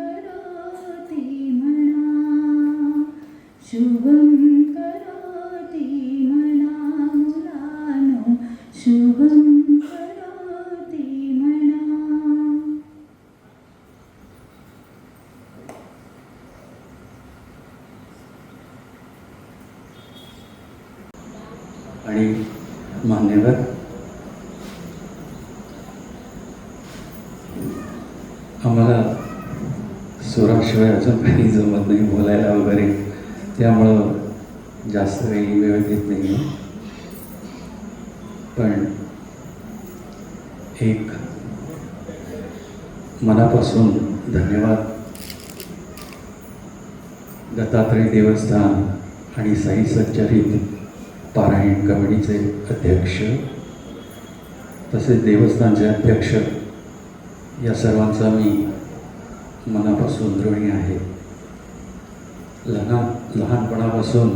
करोति म्हणा, शुभं करोति म्हणा मुलानो, शुभं करोति म्हणा. आणि मान्यवर आम्हाला सुराशिवाय अजून काही जमत नाही बोलायला वगैरे, त्यामुळं जास्त काही वेळ घेत नाही. पण एक मनापासून धन्यवाद दत्तात्रय देवस्थान आणि साई सच्चरित पारायण कमिटीचे अध्यक्ष तसेच देवस्थानचे अध्यक्ष या सर्वांचा मी मनापासून ऋणी आहे. लहानपणापासून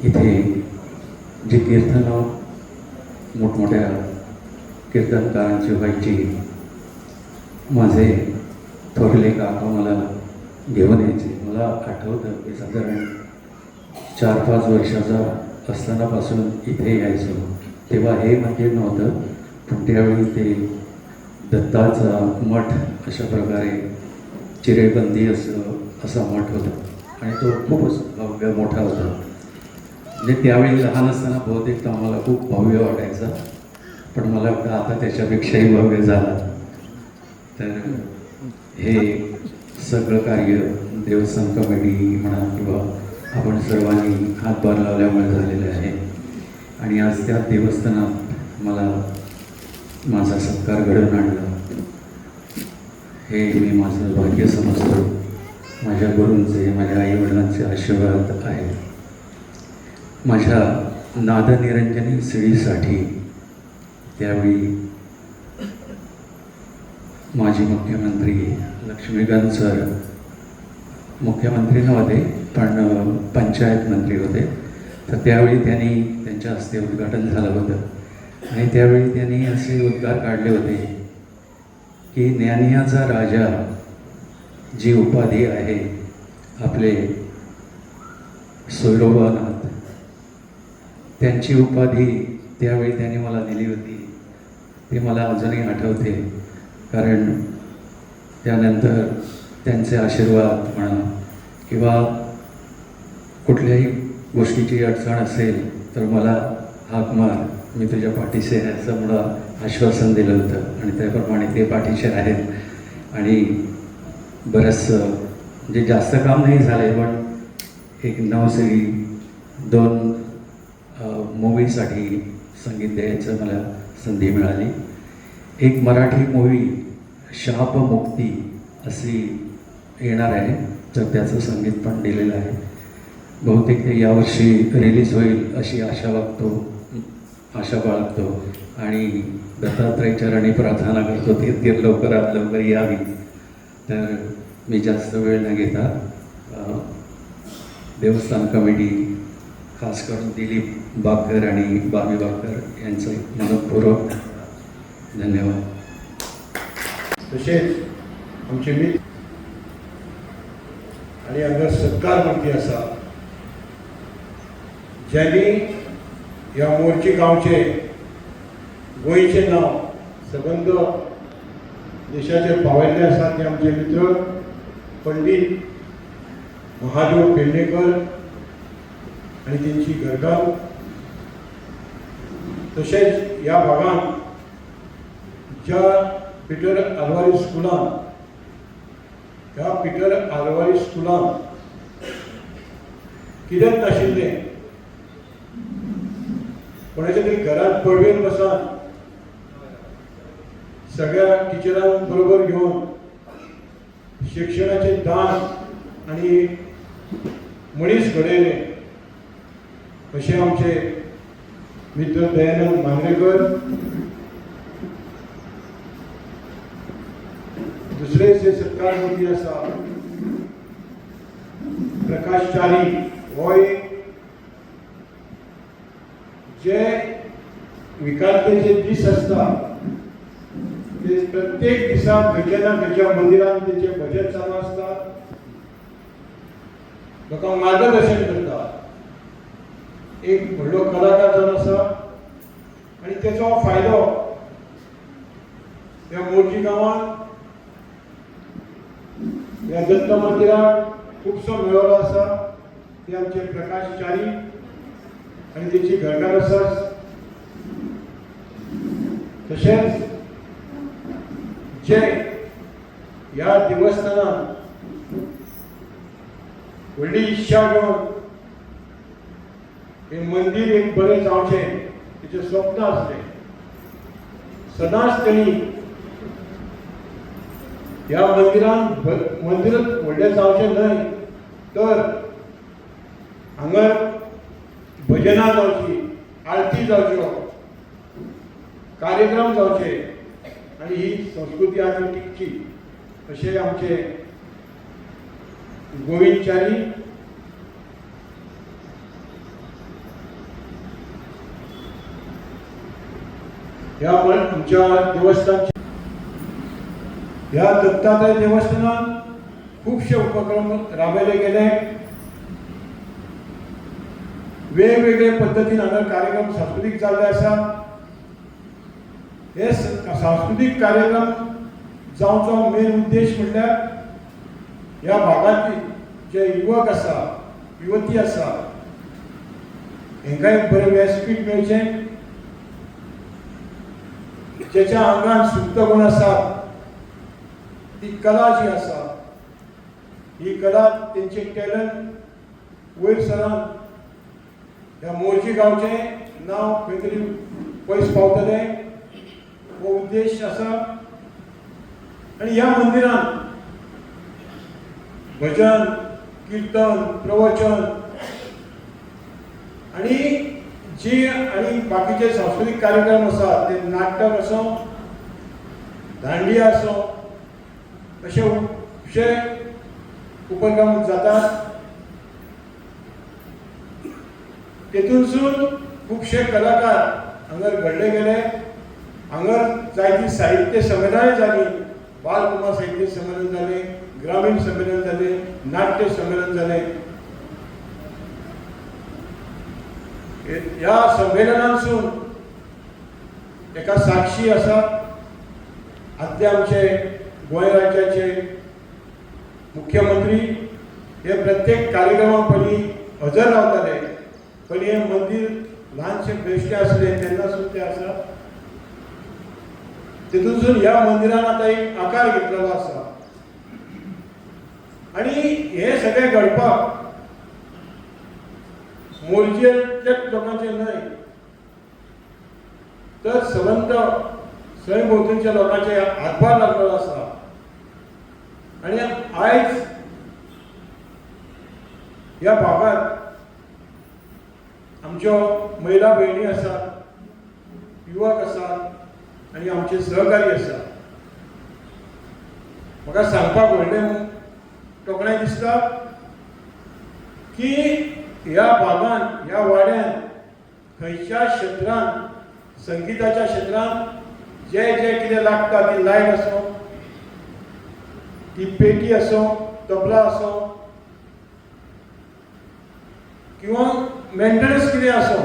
इथे जी कीर्तनं मोठमोठ्या कीर्तनकारांची व्हायची, माझे थोरले काका मला घेऊन यायचे. मला आठवतं की साधारण 4-5 वर्षाचा असतानापासून इथे यायचो. तेव्हा हे म्हणजे नव्हतं, पण त्यावेळी ते दत्ताचा मठ अशा प्रकारे चिरेबंदी असा मठ होता आणि तो खूपच भव्य मोठा होता. म्हणजे त्यावेळी लहान असताना बहुतेक तो आम्हाला खूप भव्य वाटायचा, पण मला वाटतं आता त्याच्यापेक्षाही भव्य झाला. तर हे सगळं कार्य देवस्थान कमिटी म्हणा किंवा आपण सर्वांनी हातभार लावल्यामुळे झालेलं आहे. आणि आज त्या देवस्थानात मला माझा सत्कार घडवून आणला, हे मी माझं भाग्य समजतो. माझ्या गुरूंचे, माझ्या आईवडिलांचे आशीर्वाद आहे. माझ्या नादनिरंजनी सीडीसाठी त्यावेळी माजी मुख्यमंत्री लक्ष्मीकांत सर मुख्यमंत्री नव्हते पण पंचायत मंत्री होते. तर त्यावेळी त्यांनी त्यांच्या हस्ते उद्घाटन झालं होतं आणि त्यावेळी त्यांनी असे उद्गार काढले होते की ज्ञानियाचा राजा जी उपाधी आहे आपले सोयरोबानाथ, त्यांची उपाधी त्यावेळी त्यांनी मला दिली होती. ते मला अजूनही आठवते, कारण त्यानंतर त्यांचे आशीर्वाद म्हणा किंवा कुठल्याही गोष्टीची अडचण असेल तर मला हाक मार, मी तुझ्या पाठीशी आहे असं मला आश्वासन दिलं होतं आणि त्याप्रमाणे ते पाठीशी आहेत. आणि बरंचसं म्हणजे जास्त काम नाही झाले, पण एक 9 सीडी 2 मूवीसाठी संगीत द्यायचं मला संधी मिळाली. एक मराठी मूवी शापमुक्ती अशी येणार आहे, तर त्याचं संगीत पण दिलेलं आहे. बहुतेक ते यावर्षी रिलीज होईल अशी आशा बाळगतो आणि दत्तात्रय चरणी प्रार्थना करतो ती लवकरात लवकर यावी. तर मी जास्त वेळ न घेता देवस्थान कमिटी, खास करून दिलीप बाकर आणि बाबी बाकर यांचं मनपूर्वक धन्यवाद. तसेच आमचे मित्र आणि हांगा सत्कार मंत्री आसा ज्यांनी ह्या मोर्ची गांवचे गोंयचे नांव सबंद देशाचेर पावयल्ले आसा ते आमचे मित्र पंडित महादेव पेडणेकर आणि तेंची घरकाम. तशेंच ह्या भागांत ज्या पिटर आलवारी स्कुलान त्या पिटर आलवारी स्कुलान कितेंच नाशिल्लें, कोणाच्या तरी घरात पडवेन बसान सगळ्या टिचरां बरोबर घेवन शिक्षणाचे दान आणि मनीस घडयले अशें आमचे मित्र दयानंद मांद्रेकर. दुसरे जे सत्कार मंत्री आसा प्रकाश च्यारी, हो एक जे विकासतेचे दीस आसता ते प्रत्येक दिसा खंयच्या ना खंयच्या मंदिरान तेचे भजन चालू आसता, लोकांक मार्गदर्शन करता, एक व्हडलो कलाकार जावन आसा आणि तेचो फायदो ह्या मोर्जी गांवांत ह्या दत्त मंदिराक खुबसो मेळ्ळो आसा. ते आमचे प्रकाश च्यारी आणि तेची घरकार आसा. तशेंच जे ह्या देवस्थानात व्हडली इच्छा घेवन हे मंदिर एक बरें जावचें तेचें स्वप्न आसलें, सदांच तेणी ह्या मंदिरात व्हडलें जावचें न्हय तर हांगा भजनां जावची, आरती जावच्यो, कार्यक्रम जावचे आणि ही संस्कृती आमी टिकची अशें आमचे गोविंद च्यारी ह्या आमच्या देवस्थानच्या ह्या दत्तात्रय देवस्थानात खूबशे उपक्रम राबयले गेले. वेगवेगळे पद्धतीन हांगा कार्यक्रम सांस्कृतीक जाल्ले आसा. हे सांस्कृतीक कार्यक्रम जावचो मेन उद्देश म्हटल्यार ह्या भागांतले जे युवक आसा, युवती आसा, हेंकाय बरें व्यासपीठ मेळचें. जेच्या आंगान सुप्त गुण आसात, ती कला जी आसा, ही कला तेंचे टॅलंट वयर सरान ह्या मोर्जी गांवचें नांव खंय तरी पयस पावतलें हो उद्देश आसा. आनी ह्या मंदिरान भजन, कीर्तन, प्रवचन आणि जी आणि बाकीचे सांस्कृतिक कार्यक्रम आसा ते नाटक आसूं, दांडिया आसूं, अशे खुबशे उपक्रम जातात. तेतूनसून खुबशे कलाकार हांगर घडले गेले. हांगर जायतीं साहित्य संमेलनां जालीं, बालकुमार साहित्य संमेलन जालें, ग्रामीण संमेलन जालें, नाट्य संमेलन जालें. ह्या संमेलनांसून एका साक्षी आसा. आदले आमचे गोंय राज्याचे मुख्यमंत्री हे प्रत्येक कार्यक्रमाक पयलीं हजर रावताले. पयलीं हें मंदिर ल्हानशें बेश्टें आसलें तेन्नासून तें आसा. तेतूनसून ह्या मंदिरान आतां एक आकार घेतलेलो आसा. आनी हे सगळें घडपाक मोर्जेंतल्याच लोकांचे न्हय तर संबंध सयभोवतणच्या लोकांचे हातभार लागलेलो आसा. आनी आयज ह्या भागात आमच्यो महिला भयणी आसात, युवक आसात आनी आमचे सहकारी आसात. म्हाका सांगपाक व्हडलें तोखणाय दिसता की ह्या भागान, ह्या वाड्यान खंयच्या क्षेत्रान, संगीताच्या क्षेत्रान जे जे कितें लागता, ती लायट आसूं, ती पेटी आसूं, तबला आसूं किंवा मेंटेनन्स कितें आसूं,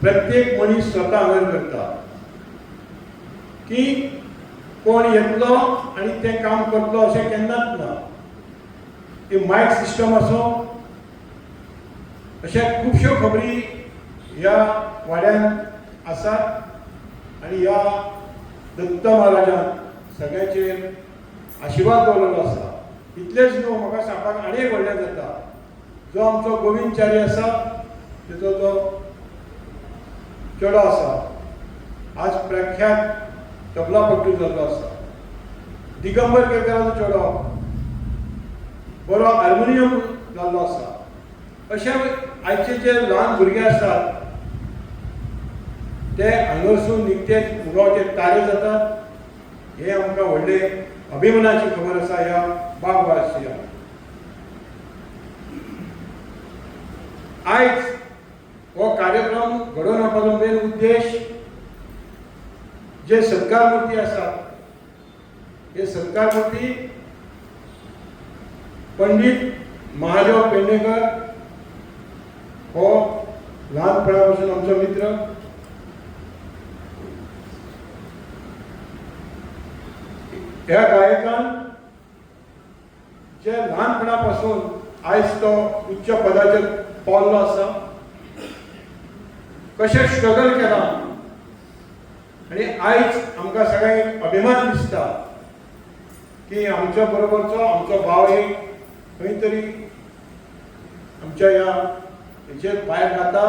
प्रत्येक मनीस स्वता हांगर करता. की कोण येतलो आनी तें काम करतलो अशें केन्नाच ना. ती मायक सिस्टम आसूं, अशा खुबश्यो खबरी ह्या वाड्यान आसात आनी ह्या दत्त महाराजान सगळ्यांचेर आशिर्वाद दवरलेलो आसा. इतलेंच न्हू, म्हाका सांगपाक आनी एक व्हडलें जाता. जो आमचो गोविंद च्यारी आसा तेचो जो चेडो आसा, आज प्रख्यात तबलापट्टू जाल्लो आसा. दिगंबर केळकराचो चेडो बरो हार्मोनियम जाल्लो आसा. अशे आयचे जे ल्हान भुरगे आसात ते हांगरसून निकतेच उगावचे तारे जातात. हे आमकां व्हडले अभिमानाची खबर आसा ह्या बागवासियांक. आयज हो कार्यक्रम घडोवन हाडपाचो मेन उद्देश जे सत्कार मुर्ती आसात हे सत्कार मूर्ती पंडित महादेव पेडणेकर हो लहानपणापासून आमचा मित्र. ह्या गायकान जे ल्हानपणापासून आयज तो उच्च पदाचेर पावल्लो आसा, कशें स्ट्रगल केला आनी आयज आमकां सगळ्यांक अभिमान दिसता की आमच्या बरोबरचो आमचो भाव एक खंय तरी आमच्या ह्या हेचेर भायर घाता.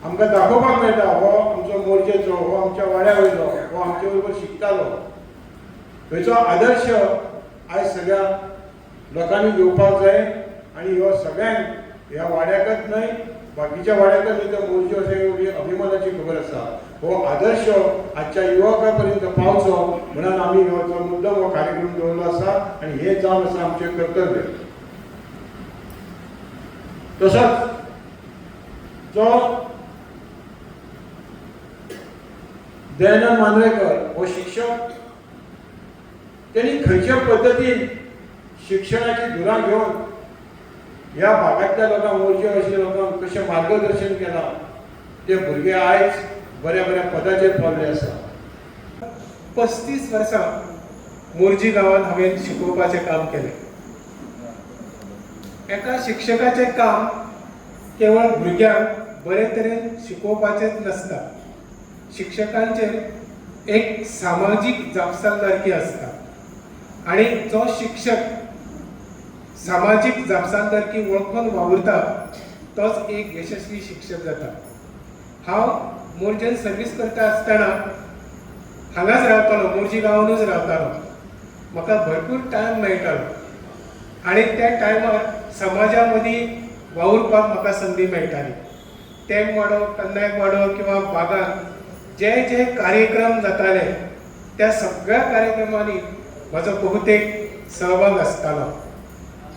आमकां दाखोवपाक मेळटा हो आमचो मोरजेचो, हो आमच्या वाड्या वयलो, हो आमचे बरोबर शिकतालो. थंयचो आदर्श आयज सगळ्या लोकांनी घेवपाक जाय आनी ह्यो सगळ्यांक ह्या वाड्याकच न्हय बाकीच्या वाड्याकच न्हय तर मोरजे अशें एवढी अभिमानाची खबर आसा. हो आदर्श आजच्या युवकां पर्यंत पावचो म्हणून आमी हो मुद्दम हो कार्यक्रम दवरलो आसा आनी हें जावन आसा आमचें कर्तव्य. तसोच जो दयानंद मांद्रेकर हो शिक्षक, त्यांनी खंयच्या पद्दतीन शिक्षणाची धुरा घेवन ह्या भागांतल्या लोकांक मोरजे अशा लोकांक कशें मार्गदर्शन केलां ते भुरगे आयज बऱ्या बऱ्या पदाचेर पावले आसा. 35 वर्सां मोरजी गांवांत हांवें शिकोवपाचें काम केलें. एका शिक्षकाचें काम केवळ भुरग्यांक बरे तरेन शिकोवपाचेंच नासता. शिक्षकांचेर एक सामाजीक जबाबदारी आसता आनी जो शिक्षक सामाजीक जबाबदारी वळखून वावुरता तोच एक यशस्वी शिक्षक जाता. हांव मोरजेन सर्वीस करता आसतना हांगाच रावतालो, मोरजी गांवानूच रावतालो. म्हाका भरपूर टायम मेळटालो आनी त्या टायमार समाजा मदीं वावुरपाक म्हाका संदी मेळटाली. तेम वाडो, कन्नायक वाडो किंवा बागान जे जे कार्यक्रम जाताले त्या सगळ्या कार्यक्रमांनी म्हजो बहुतेक सहभाग आसतालो.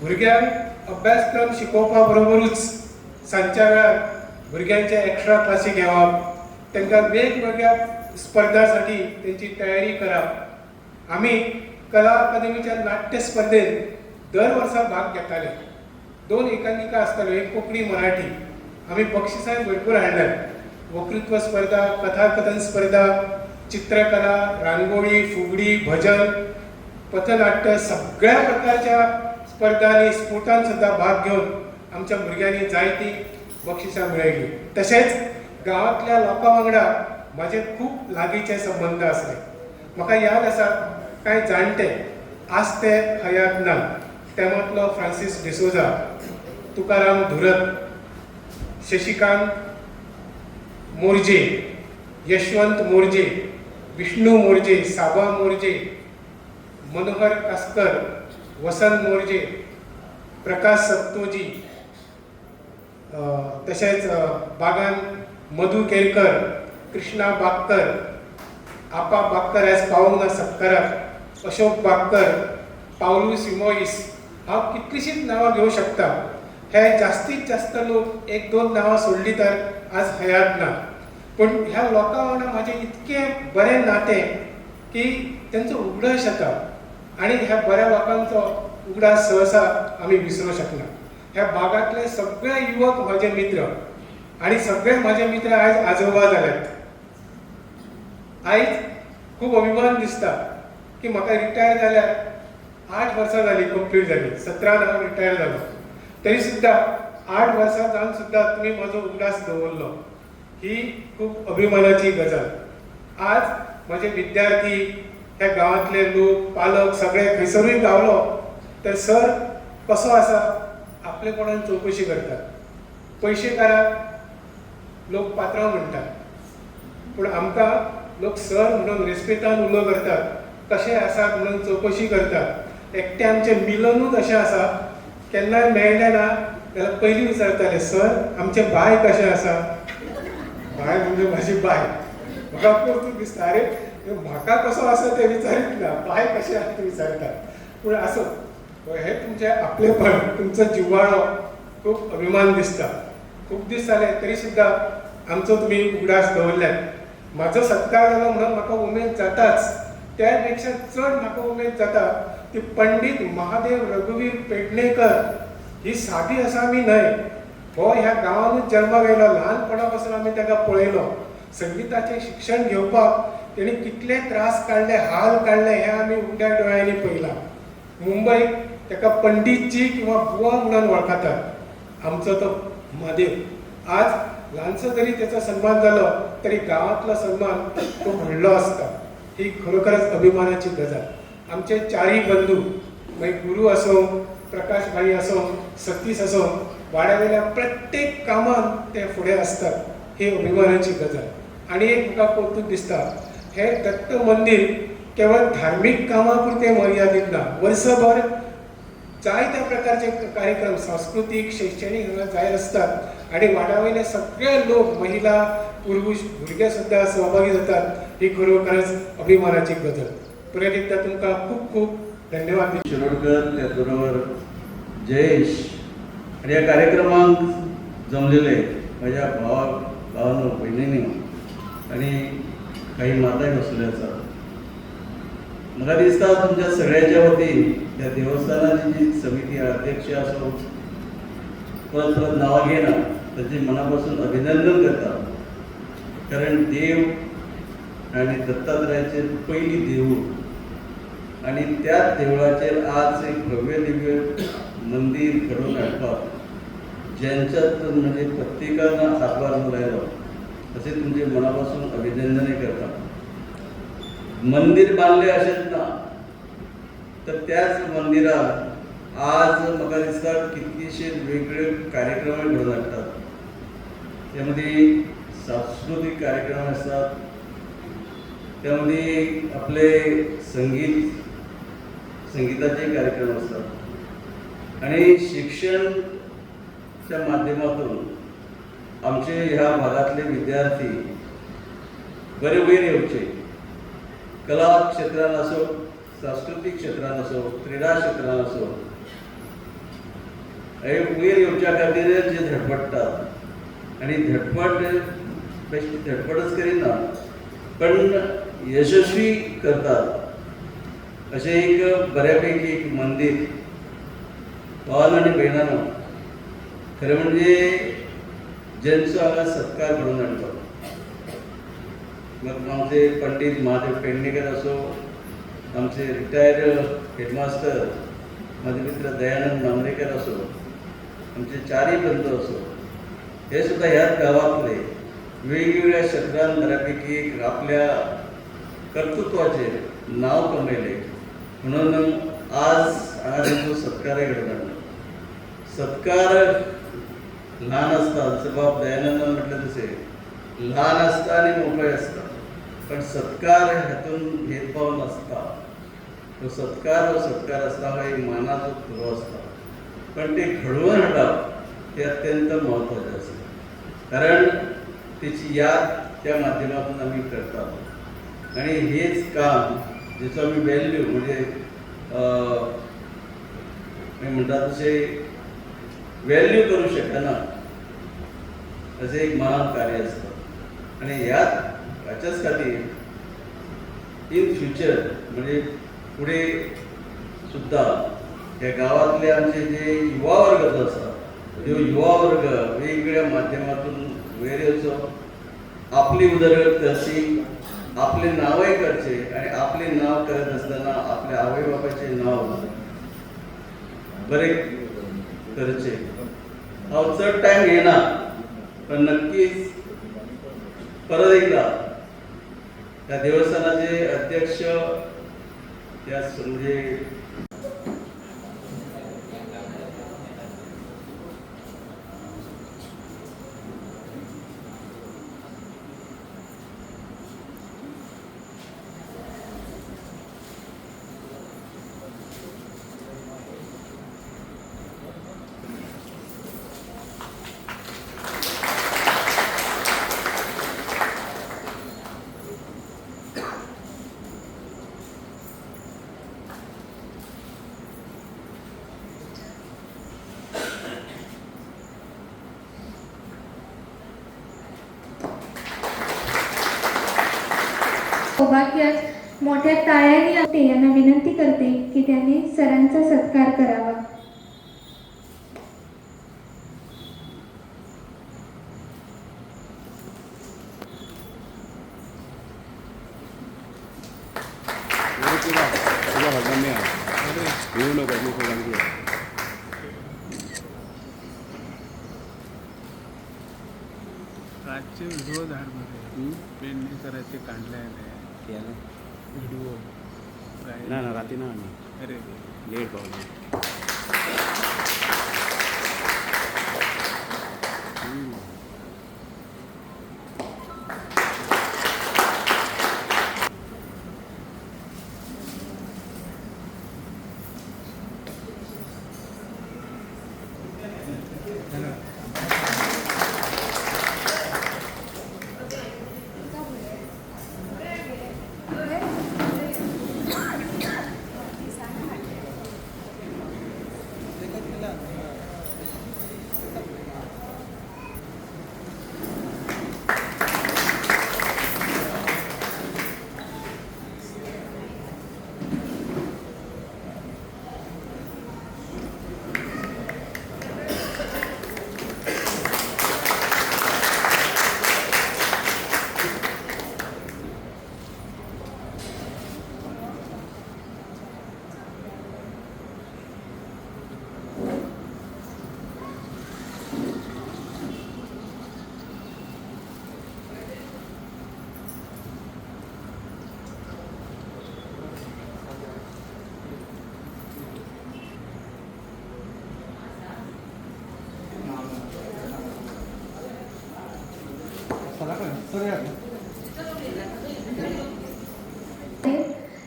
भुरग्यांक अभ्यासक्रम शिकोवपा बरोबरूच सांजच्या वेळार भुरग्यांचे एक्स्ट्रा क्लासी घेवप, तांकां वेगवेगळ्या स्पर्धांसाठी तेंची तयारी करप. आमी कला अकादमीच्या नाट्य स्पर्धेंत दर वर्सा भाग घेताले. 2 एकांकिका आसताल्यो, एक कोंकणी मराठी. आमी बक्षिसांय भरपूर हाडल्यात. वक्तृत्व स्पर्धा, कथाकथन स्पर्धा, चित्रकला, रांगोळी, फुगडी, भजन, पथनाट्य सगळ्या प्रकारच्या स्पर्धांनी स्पोर्टांत सुद्धा भाग घेवन आमच्या भुरग्यांनी जायती बक्षिसां मेळयली. तशेंच गांवांतल्या लोकां वांगडा म्हाजे खूब लागींचे संबंद आसले. म्हाका याद आसा कांय जाणटे आज ते हयात ना. तेमांतलो फ्रांसीस डिसोजा, तुकाराम धुरत, शशिकांत मोरजे, यशवंत मोरजे, विष्णू मोरजे, साबा मोरजे, मनोहर कास्कर, वसंत मोरजे, प्रकाश सत्तोजी, तशेंच बागान मधु केरकर, कृष्णा बागकर, आपा बागकर आयज पावूंक ना सत्काराक, अशोक बागकर, पावलू सिमोईस. हांव कितलींशींच नांवां घेवं शकता. हे जास्तीत जास्त लोक 1-2 नांवां सोडलीं तर आज हयात ना. पूण ह्या लोकां वांगडा म्हाजें इतकें बरें नातें की तेंचो उगडास जाता आनी ह्या बऱ्या लोकांचो उगडास सहसा आमी विसरूंक शकना. ह्या भागांतले सगळे युवक म्हाजे मित्र आनी सगळे म्हाजे मित्र आयज आजोबा जाल्यात. आयज खूब अभिमान दिसता की म्हाका रिटायर जाल्यार 8 वर्सां जालीं कंप्लीट जालीं. 17 हांव रिटायर जालो. तरी सुद्दां 8 वर्सां जावन सुद्दां तुमी म्हाजो उगडास दवरलो. ही खूब अभिमानाची गजाल. आज म्हजे विद्यार्थी, ह्या गांवांतले लोक, पालक सगळे खंयसरूय गावलो तर सर कसो आसा आपले कोणान चवकशी करतात. पयशेकाराक लोक पात्रांव म्हणटात पूण आमकां लोक सर म्हणून रेस्पेतान उलो करतात, कशें आसात म्हणून चवकशी करतात. एकटे आमचें मिलनूच अशें आसा, केन्नाय मेळ्ळें ना जाल्यार पयलीं विचारताले सर आमचें बाय कशें आसा. बाय म्हणजे म्हाजी बाय. म्हाका कौतूक दिसता, अरे म्हाका कसो आसा तें विचारीत ना, बाय कशें आसा तें विचारतात. पूण आसो हे तुमचें आपलेपण, तुमचो जिव्हाळो खूब अभिमान दिसता. खूब दीस जाले तरी सुद्दां आमचो तुमी उगडास दवरल्यात. म्हाजो सत्कार जालो म्हणून म्हाका उमेद जाताच त्यापेक्षा चड म्हाका उमेद जाता ती पंडित महादेव रघुवीर पेडणेकर ही सादी असामी न्हय. हो ह्या गांवांतूच जल्माक आयलो. ल्हानपणा पासून आमी ताका पळयलो. संगीताचें शिक्षण घेवपाक तेणी कितले त्रास काडले, हाल काडले हें आमी उगड्या दोळ्यांनी पळयलां. मुंबईक ताका पंडितजी किंवा बुवा म्हणून वळखतात. आमचो तो महादेव आज ल्हानसो जरी त्याचा सन्मान जालो तरी गांवांतलो सन्मान तो व्हडलो आसता. ही खरोखरच अभिमानाची गजाल. आमचे चारही बंधू मागीर गुरू असो, प्रकाश भाई असो, सतीश असो, वाड्यावेल्या प्रत्येक कामान ते फुडें असतात. ही अभिमानाची गजाल. आणि एक म्हाका कौतूक दिसता, हे दत्त मंदिर केवळ धार्मीक कामां पुरते मर्यादित ना. वर्सभर जायत्या प्रकारचे कार्यक्रम सांस्कृतिक शैक्षणिक हांगा जायत असतात आणि वाड्यावयले सगळे लोक, महिला, पुरुष, भुरगे सुद्धा सहभागी जातात. ही खरोखरच अभिमानाची गजाल. परत एकदा तुमकां खूप खूप धन्यवाद. शिरोडकर त्याचबरोबर जयेश आणि या कार्यक्रमाक जमलेले माझ्या भावांनो, भयणींनी आणि काही माताय बसले आसात. म्हाका दिसता तुमच्या सगळ्यांच्या वतीन त्या देवस्थानाची जी समिती अध्यक्ष असो, परत परत नांवां घेना, ताचे मनापासून अभिनंदन करता. कारण देव आणि दत्तात्रयाचे पयली देऊळ आणि त्याच देवळाचेर आज एक भव्य दिव्य मंदिर घडोवन हाडपाक ज्यांच्यातून म्हणजे प्रत्येकान हातभार लायलो असे तुमचे मनापासून अभिनंदनय करता. मंदिर बांधले असेच ना, तर त्याच मंदिरात आज म्हाका दिसता कितलेशे वेगळे कार्यक्रम घडोवन हाडटात. त्यामध्ये सांस्कृतिक कार्यक्रम असतात, त्यामध्ये आपले संगीताचे कार्यक्रम असतात आणि शिक्षणच्या माध्यमातून आमचे ह्या भागातले विद्यार्थी बरे वयर येवचे. कला क्षेत्रान असो, सांस्कृतिक क्षेत्रान असो, क्रीडा क्षेत्रान असो, हे वयर येवच्या खातीर जे धडपडटात आणि धडपडच करिना पण यशस्वी करतात असे एक बऱ्यापैकी एक मंदिर भावांनो आणि भयणांनो, खरें म्हणजे ज्यांचो हांगा सत्कार घडोवन हाडलो. मग आमचे पंडित महादेव पेडणेकर असो, आमचे रिटायर्ड हेडमास्टर माझे मित्र दयानंद नांद्रेकर असो, आमचे चारही बंधू असो, हे सुद्धा ह्याच गावातले वेगवेगळ्या क्षेत्रांत बऱ्यापैकी एक आपल्या कर्तृत्वाचेर नाव कमयले. म्हणून आज हांगा तांचो सत्कारय घडोवन हाडलो. सत्कार ल्हान आसता, जसं बाब दयानंदान म्हटलें तशें ल्हान आसता आनी मोकळे आसता, पण सत्कार हातून भेदभाव नासता. तो सत्कार आसता हो एक मानाचो तुरो आसता, पण ते घडोवन हाडप हे अत्यंत म्हत्वाचें आसता. कारण त्याची याद त्या माध्यमातून आम्ही करतात आणि हेच काम जेचो आम्ही व्हॅल्यू म्हणजे म्हणतात तसे व्हॅल्यू करू शकना असे एक महान कार्य असतं. आणि ह्याच्याच खातीर इन फ्युचर म्हणजे पुढे सुद्धा या गावातले आमचे जे युवा वर्ग जो आसा तो युवा वर्ग वेगवेगळ्या माध्यमातून वयर येवचो, आपली उदरगत करची, आपले नावय करचे आणि आपले नाव करत असताना आपल्या आवय बापाचे नाव बरे करचे. हांव चड टायम घेना, पण नक्कीच परत एकदा त्या देवस्थानाचे अध्यक्ष त्या म्हणजे सौभाग्यात मोठ्या टाळ्यांनी ते यांना विनंती करते की त्यांनी सरांचा सत्कार करावा. रातचे व्हिडिओ धाडमध्ये पेंडणी करायचे काढले व्हिडिओ ना ना रात्री ना अरे लेट पावले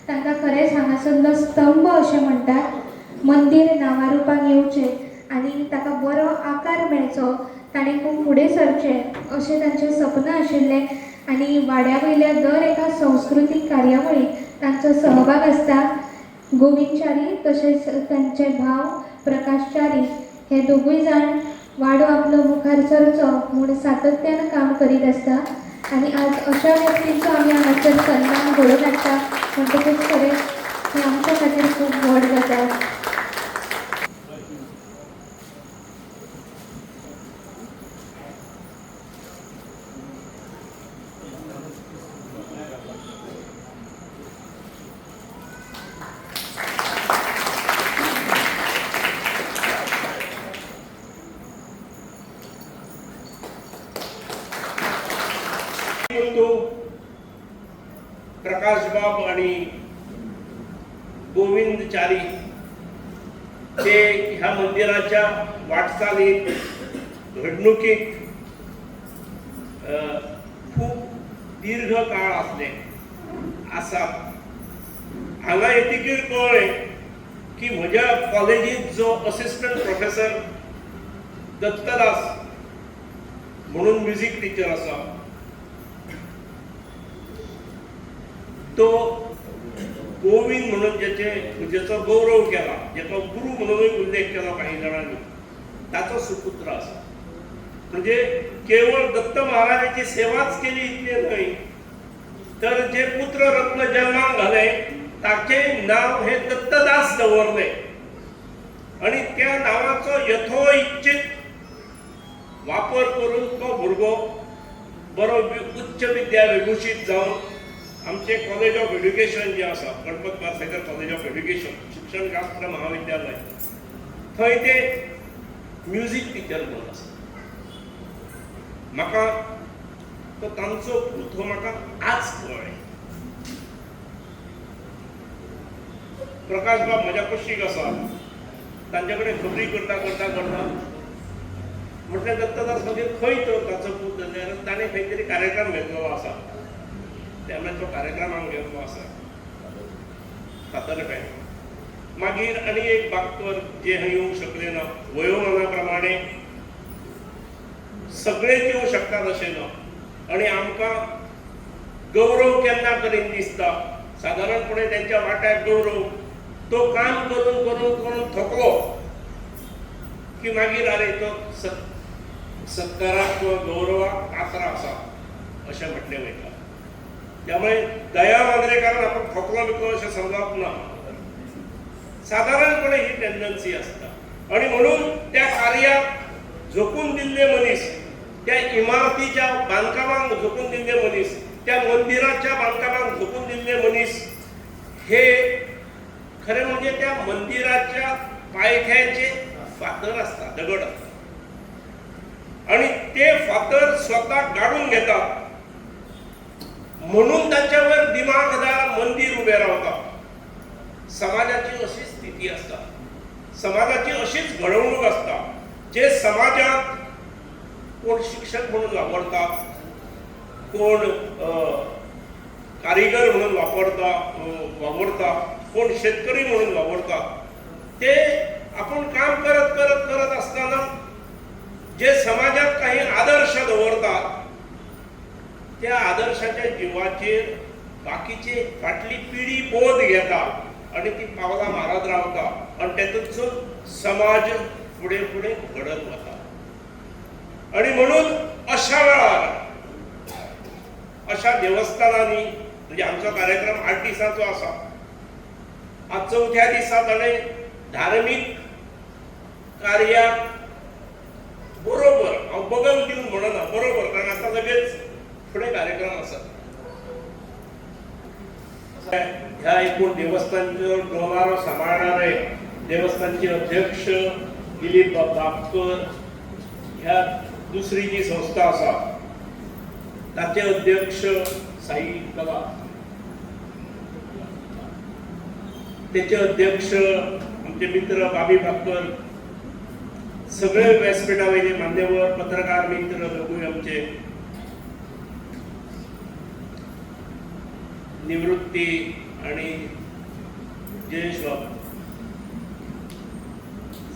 तांकां खरेंच हांगासरलो स्तंभ अशें म्हणटात. मंदिर नावारुपाक येवचें आनी ताका बरो आकार मेळचो, ताणें खूब फुडें सरचें अशें तांचें सपन आशिल्लें आनी वाड्या वयल्या दर एका संस्कृतीक कार्यावळीक तांचो सहभाग आसता. गोविंद च्यारी तशेंच तांचे भाव प्रकाश च्यारी हे दोगूय जाण वाडो आपलो मुखार सरचो म्हूण सातत्यान काम करीत आसता आनी आज अशा व्यक्तींचो आमी हांगासर सन्मान घडोवन हाडटा म्हणटकूच खरें ही आमच्या खातीर खूब व्हड गजाल. प्रकाश बाब आणि गोविंद चारी ते ह्या मंदिराच्या वाटचालीत घडणुकीत खूप दीर्घ काळ असले आसा. हांगा येतकीर कळ्ळें की म्हज्या कॉलेजीत जो असिस्टंट प्रोफेसर दत्तदास म्हणून म्युझिक टीचर आसा तो गोविंद म्हणून जेचो गौरव केला, जेचो गुरु म्हणूनय उल्लेख केला काही जाणांनी, ताचो सुपुत्र आसा. म्हणजे केवळ दत्त महाराजांची सेवाच केली इतले न्हय, तर जे पुत्र रत्न जन्माक घाले ताचे नाव हे दत्तदास दवरले आणि त्या नावाचो यथोइच्छित वापर करून तो भुरगो बरो उच्च विद्या विभूषित जावन आमचे कॉलेज ऑफ एड्युकेशन जे आसा Ganpat Parsekar college of education शिक्षण शास्त्र महाविद्यालय थंय ते म्युझिक टीचर म्हणून आसा. म्हाका तो तांचो पूत हो म्हाका आज कळ्ळें. प्रकाश बाब म्हज्या कुशीक आसा, तांचे कडेन खबरी करता करता करता म्हटलें दत्तदास मागीर खंय तो ताचो पूत जाल्यार ताणें खंय तरी कार्यक्रम घेतलो आसा, त्यामुळे तो कार्यक्रमाक गेल्लो आसा फातर्पें. मागीर आनी एक बागतर जे येवंक शकले ना, वयोमाना प्रमाणे सगळेच येवंक शकतात अशें ना आनी आमकां गौरव केन्ना करीन दिसता. सादारणपणे तेंच्या वाट्याक गौरव तो काम करून करून करून थकलो की मागीर अरे तो सत्काराक किंवा गौरवाक पात्र आसा अशें म्हटलें वयता. त्यामुळे दया मांद्रेकारान आपण खोकलो बिकलो अशें समजप ना. साधारणपणे ही टेंडन्सी असता आणि म्हणून त्या कार्याक झोकून दिल्ले मनीस, त्या इमारतीच्या बांदकामाक झोकून दिल्ले मनीस, त्या मंदिराच्या बांदकामाक झोकून दिल्ले मनीस हे खरे म्हणजे त्या मंदिराच्या पायथ्याचे फातर असता, दगड असता आणि ते फातर स्वतः गाडून घेतात म्हणून त्यांच्यावर दिमागदार मंदिर उभे रावतात. समाजाची अशी स्थिती असता, समाजाची अशीच घडवणूक असता. जे समाजात कोण शिक्षक म्हणून वापरतात, कोण कारिगर म्हणून वावरता, कोण शेतकरी म्हणून वावरतात, ते आपण काम करत करत करत असताना जे समाजात काही आदर्श दवरतात त्या आदर्शाच्या जीवाचेर बाकीचे फाटली पिढी बोध घेता आणि ती पावलां मारत रावता आणि तेतूंतसून समाज फुडें फुडें घडत वता. आणि म्हणून अशा वेळार अशा देवस्थानांनी म्हणजे आमचो कार्यक्रम 8 दिसांचो आसा. आज 4थ्या दिसा ताणें धार्मीक कार्याक बरोबर हांव बगल दिवन म्हणना बरोबर, कारण आतां लगेच फुडें कार्यक्रम आसा. ह्या एकूण देवस्थानचो डोलारो सांबाळणारे देवस्थानचे अध्यक्ष दिलीप बापकर, ह्या दुसरी जी संस्था आसा ताचे अध्यक्ष साई कला, तेचे अध्यक्ष आमचे मित्र बाबी बापकर, सगळे व्यासपीठावयले मान्यवर पत्रकार मित्र लोकूय आमचे, निवृत्ती आणि जयेश बाब,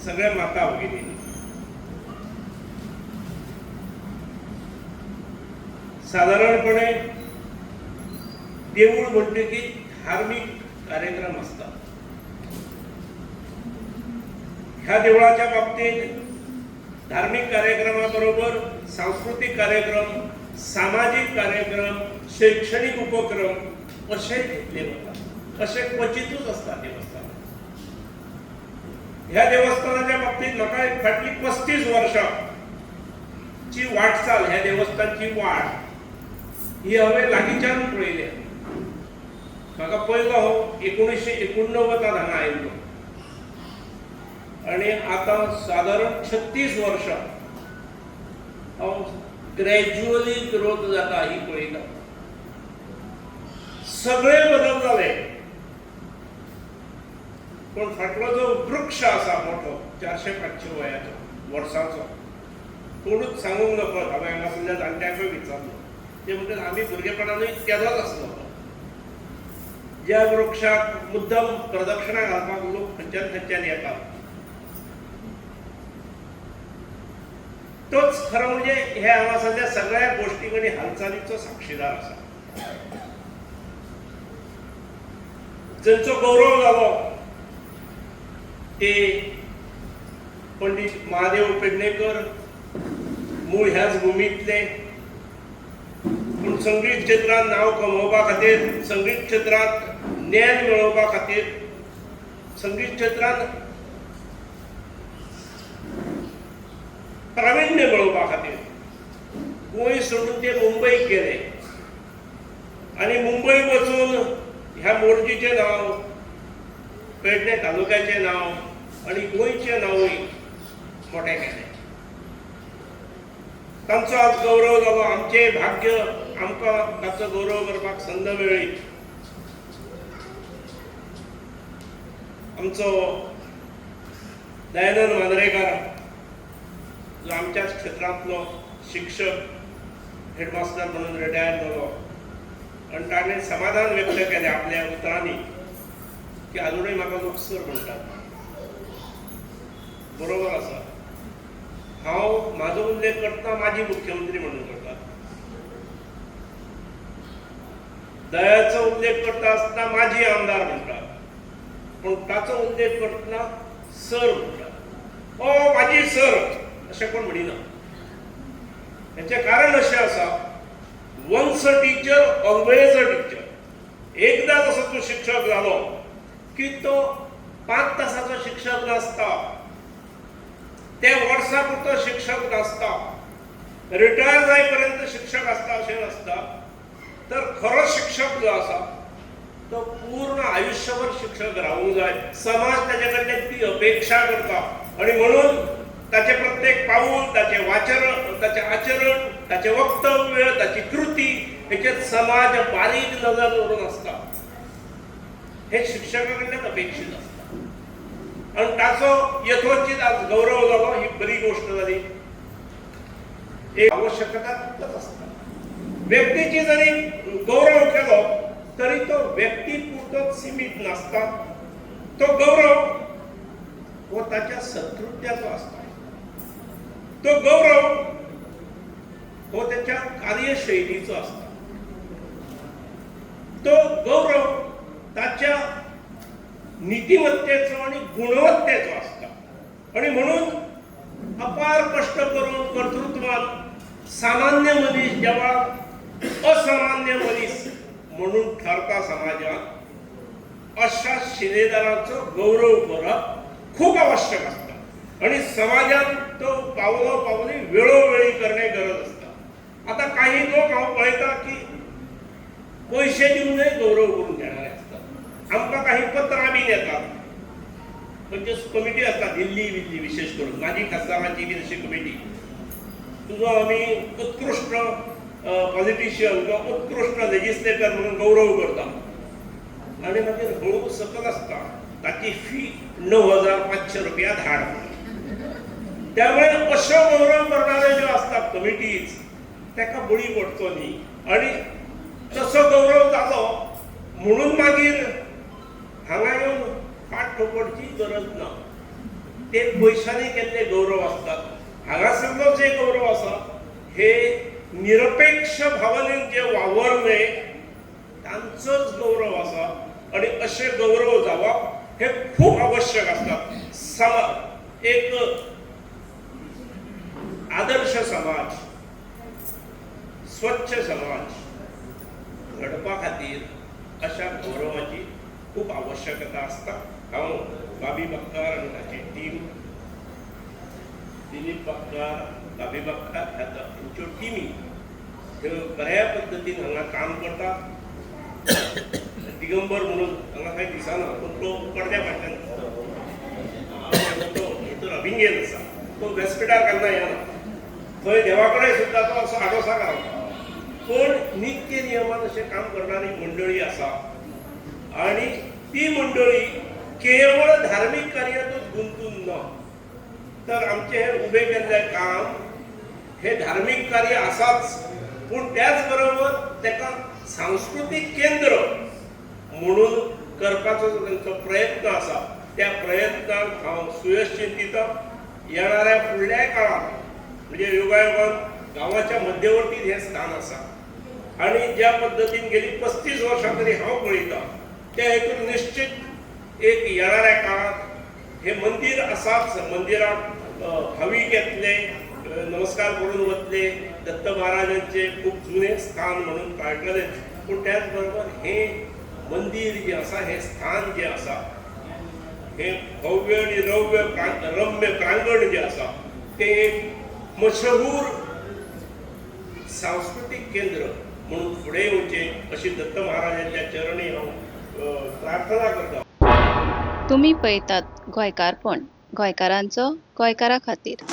सगळ्या माता भगिनी, साधारणपणे देऊळ म्हणते की धार्मिक कार्यक्रम असतात. ह्या देवळाच्या बाबतीत धार्मिक कार्यक्रमाबरोबर सांस्कृतिक कार्यक्रम, सामाजिक कार्यक्रम, शैक्षणिक उपक्रम असे घेतले जातात. असे क्वचितूच असतात देवस्थान. ह्या देवस्थानाच्या बाबतीत म्हाका फाटली 35 वर्षांची वाटचाल, ह्या देवस्थानची वाट ही हांवें लागींच्यान पळयल्या. म्हाका पयलो 1989 हांगा आयिल्लो आणि आता साधारण 36 वर्षां हांव ग्रॅज्युअली ग्रोथ जाता ही पळयता. सगळे बदल जाले, पण फाटलो जो वृक्ष आसा मोठो 400-500 वयाचो वर्सांचो, कोणूच सांगूंक नकळत. हांवें हांगासरल्या जाणट्यांकूय विचारलो, ते म्हणटात आमी भुरगेपणानूय केलोच आसलो. ज्या वृक्षाक मुद्दम प्रदक्षिणा घालपाक लोक खंयच्यान खंयच्यान येतात, तोच खरो म्हणजे हे हांगासरल्या सगळ्या गोष्टी आनी हालचालीचो साक्षीदार आसा. जांचो गौरव जालो ते पंडित महादेव पेडणेकर, मूळ ह्याच भुमींतले, पूण संगीत क्षेत्रांत नांव कमोवपा खातीर, संगीत क्षेत्रांत ज्ञान मेळोवपा खातीर, संगीत क्षेत्रांत प्राविण्य मेळोवपा खातीर गोंय सोडून ते मुंबईक गेले आणि मुंबई वचून ह्या मोर्जीचें नांव, पेडणे तालुक्याचें नांव आणि गोंयचें नांवूय मोठें केलें. तांचो आज गौरव जालो. आमचें भाग्य आमकां ताचो गौरव करपाक संद मेळ्ळी. आमचो दयानंद मांद्रेकार जो आमच्याच क्षेत्रांतलो शिक्षक, हेडमास्टर म्हणून रिटायर जालो आणि ताणें समाधान व्यक्त केलें आपल्या उतरांनी की अजूनय म्हाका लोक सर म्हणटात. बरोबर आसा. हांव म्हाजो उल्लेख करतना माजी मुख्यमंत्री म्हणून करतात, दयाचो उल्लेख करता आसतना माजी आमदार म्हणटात, पूण ताचो उल्लेख करतना सर म्हणटात. ओ माजी सर अशें कोण म्हणिना. हेचें कारण अशें आसा, once a teacher always a teacher. एकदा जसो तूं शिक्षक जालो की तो 5 तासाचो शिक्षक नासता, त्या वर्सा पुरतो शिक्षक नासता, रिटायर जायपर्यंत शिक्षक आसता अशें नासता. तर खरो शिक्षक जो आसा तो पूर्ण आयुष्यभर शिक्षक रावूंक जाय. समाज ताचे कडल्यान ती अपेक्षा करता आणि म्हणून ताचे प्रत्येक पाऊल, ताचे वाचन, ताचे आचरण, ताचे वक्तव्य, ताची कृती हेचेर समाज बारीक नजर दवरून आसता. हे शिक्षका कडल्यान अपेक्षीत आसता आणि ताचो यथोचित आज गौरव जालो ही बरी गोष्ट जाली. एक आवश्यकता तितकच आसता. व्यक्तीची जरी गौरव केलो तरी तो व्यक्ती पुरतोच सीमित नासता. तो गौरव हो ताच्या सत्कृत्याचो आसता. तो गौरव हो त्याच्या कार्यशैलीचो आसता. तो गौरव ताच्या नीतिमत्तेचो आणि गुणवत्तेचो आसता आणि म्हणून अपार कष्ट करून कर्तृत्वान सामान्य मनीस जेव्हा असामान्य मनीस म्हणून ठरता समाजात, अशा शिलेदाराचो गौरव करप खूप आवश्यक असता आणि समाजात तो पावलो पावली वेळोवेळी करणे गरज असता. आता काही लोक हांव पळयता की पैसे दिवनय गौरव करून घेणारे असतात. आमकां काही पत्रां बीन येतात, म्हणजे कमिटी असता दिल्ली बिल्ली, विशेष करून माझी खासदाराची बी अशी कमिटी, तुझो आमी उत्कृष्ट पॉलिटिशियन किंवा उत्कृष्ट लेजिस्लेटर म्हणून गौरव करता आणि मागीर हळू सकल आसता ताची फी 9,500 रुपया धाड. त्यामुळे अशो गौरव करणारे ज्यो असतात कमिटीज ताका बळी पडचो न्ही आणि तसो गौरव जालो म्हणून मागीर हांगा येवन फाट ठोपडची गरज ना. ते पयशांनी केल्ले गौरव असतात. हांगासरलो जे गौरव आसा हे निरपेक्ष भावनेन जे वावरले तांचोच गौरव आसा आणि असे गौरव जावप हे खूप आवश्यक असतात. एक आदर्श समाज, स्वच्छ समाज घडपा खातीर अशा गौरवाची खूप आवश्यकता असता. हांव बाबी बक्कार आनी ताची टीम, दिलीप बक्कार, बाबी बक्कार ह्या तांच्यो टिमी ह्यो बऱ्या पद्दतीन हांगा काम करता. दिगंबर म्हणून हांगा काही दिसना पूण तो पडद्या फाटल्यान तो भितर अभिंगेन आसा. तो व्यासपीठार केन्ना येना, थंय देवा कडेन सुद्दां तो असो आडोसा घालता. पण नित्य नियमान अशें काम करणारी मंडळी आसा आणि ती मंडळी केवळ धार्मीक कार्यातूच गुंतून ना, तर आमचे हे उबे केल्ले काम हे धार्मीक कार्य आसाच, पूण त्याच बरोबर ताका सांस्कृतिक केंद्र म्हणून करपाचो जो तांचो प्रयत्न आसा त्या प्रयत्नाक हांव सुयश चिंतिता. येणाऱ्या फुडल्या काळात म्हणजे योगायोगान गांवाच्या मध्यवर्ती हे स्थान आसा आणि ज्या पद्दतीन गेली 35 वर्सां तरी हांव पळयता त्या हेतून निश्चित एक येणाऱ्या काळात हे मंदिर आसाच. मंदिरात भाविक येतले, नमस्कार करून वतले, दत्त महाराजांचे खूप जुने स्थान म्हणून पाळटले. पूण त्याच बरोबर हे मंदिर जे आसा, हे स्थान जे आसा, हे भव्य आणि रम्य प्रांगण जे आसा ते एक मशहूर सांस्कृतिक केंद्र म्हणून फुडें येवचे अशी दत्त महाराजांच्या चरणी हांव प्रार्थना करता. तुम्ही पळयतात गोंयकारपण, गोंयकारांचो गोंयकारा खातीर.